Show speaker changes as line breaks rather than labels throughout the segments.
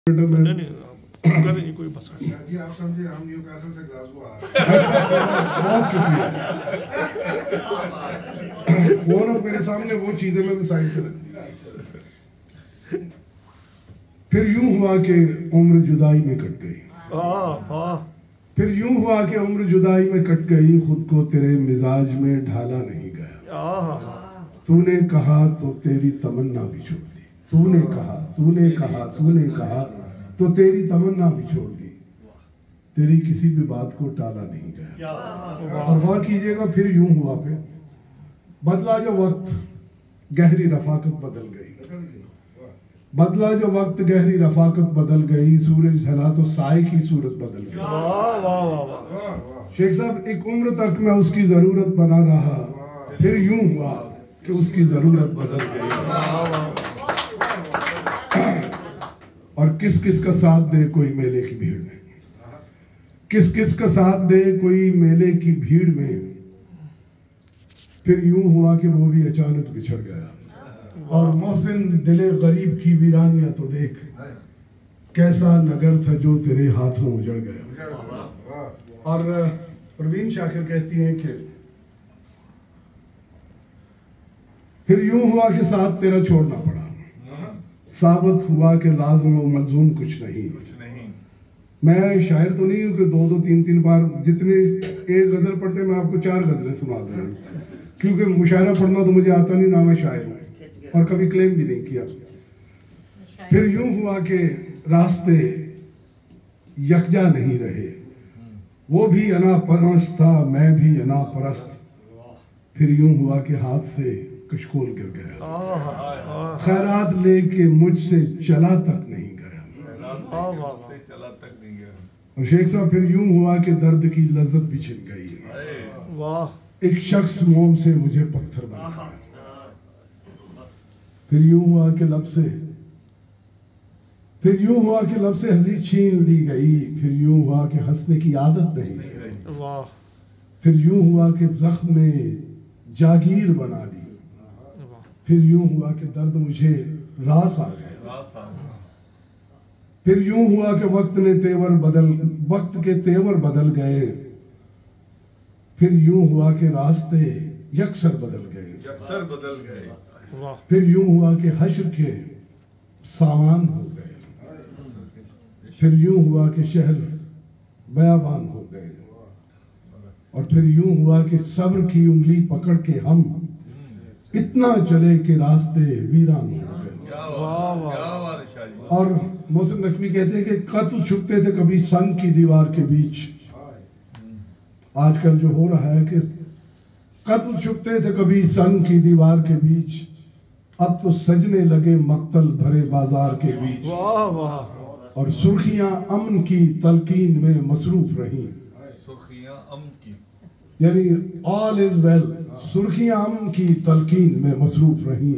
नहीं कोई मसला नहीं।
जी आप समझे हम न्यूकासल से ग्लासगो आ रहे हैं।
वो ना मेरे सामने वो चीजें मैंने साइड से रख दी। फिर यूं हुआ कि उम्र जुदाई में कट गई। फिर यूं हुआ कि उम्र जुदाई में कट गई, खुद को तेरे मिजाज में ढाला नहीं गया। तूने कहा तो तेरी तमन्ना भी छोड़ दी। तूने कहा तो तेरी तमन्ना भी छोड़ दी। तेरी किसी भी बात को टाला नहीं गया। और गौर कीजिएगा, फिर यूं हुआ, फिर बदला जो वक्त गहरी रफाकत बदल गई। बदला जो वक्त गहरी रफाकत बदल गई, सूरज ढला तो साए की सूरत बदल गई। शेख साहब, एक उम्र तक मैं उसकी जरूरत बना रहा, फिर यूं हुआ कि उसकी जरूरत बदल गई। और किस किस का साथ दे कोई मेले की भीड़ में, किस किस का साथ दे कोई मेले की भीड़ में। फिर यूं हुआ कि वो भी अचानक बिछड़ गया। और मोहसिन, दिले गरीब की वीरानियां तो देख, कैसा नगर था जो तेरे हाथों उजड़ गया। और प्रवीण शाकिर कहती हैं कि फिर यूं हुआ कि साथ तेरा छोड़ना पड़ा, साबित हुआ कि लाज़िम व मलज़ूम कुछ नहीं। मैं शायर तो नहीं हूँ कि दो तीन बार जितने एक गजल पढ़ते मैं आपको 4 गजलें सुना दूँ, क्योंकि मुशायरा पढ़ना तो मुझे आता नहीं, ना मैं शायर हूँ और कभी क्लेम भी नहीं किया। फिर यूं हुआ कि रास्ते यकजा नहीं रहे, वो भी अना परस्त था, मैं भी अना परस्त। फिर यूं हुआ कि हाथ से कशकोल गिर गया, खैरात लेके मुझसे चला तक नहीं गया। और शेख साहब, फिर यूं हुआ कि दर्द की लज्जत भी छिन गई। एक शख्स मोम से मुझे पत्थर बना गया। फिर यूं हुआ कि लब से हंसी छीन ली गई। फिर यूं हुआ कि हंसने की आदत नहीं रही। फिर यूं हुआ कि जख्म ने जागीर बना ली। फिर यूं हुआ कि दर्द मुझे रास आ गया। फिर यूं हुआ कि वक्त के तेवर बदल गए। फिर यूं हुआ कि रास्ते यकसर बदल गए। फिर यूं हुआ कि हश्र के सामान हो गए। फिर यूं हुआ कि शहर बयाबान हो गए। और फिर यूं हुआ कि सब्र की उंगली पकड़ के हम इतना चले कि रास्ते वीरान हो गए। और मोहसिन नकवी कहते हैं कि कत्ल छुपते थे कभी संग की दीवार के बीच। आजकल जो हो रहा है कि कत्ल छुपते थे कभी संग की दीवार के बीच, अब तो सजने लगे मक्तल भरे बाजार के बीच। और सुर्खियां अमन की तलकीन में मसरूफ रही। यानी ऑल इज वेल, सुर्खियां अमन की तलकीन में मसरूफ रही।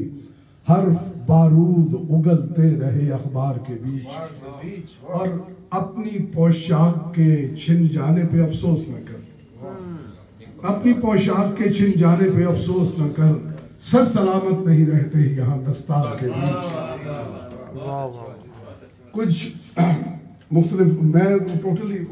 हर बारूद उगलते रहे अखबार के बीच। और अपनी पोशाक के छिन जाने पे अफसोस न कर, अपनी पोशाक के छिन जाने पे अफसोस न कर। सर सलामत नहीं रहते यहाँ दस्तार के बीच। कुछ मुख्तलिफ, मैं टोटली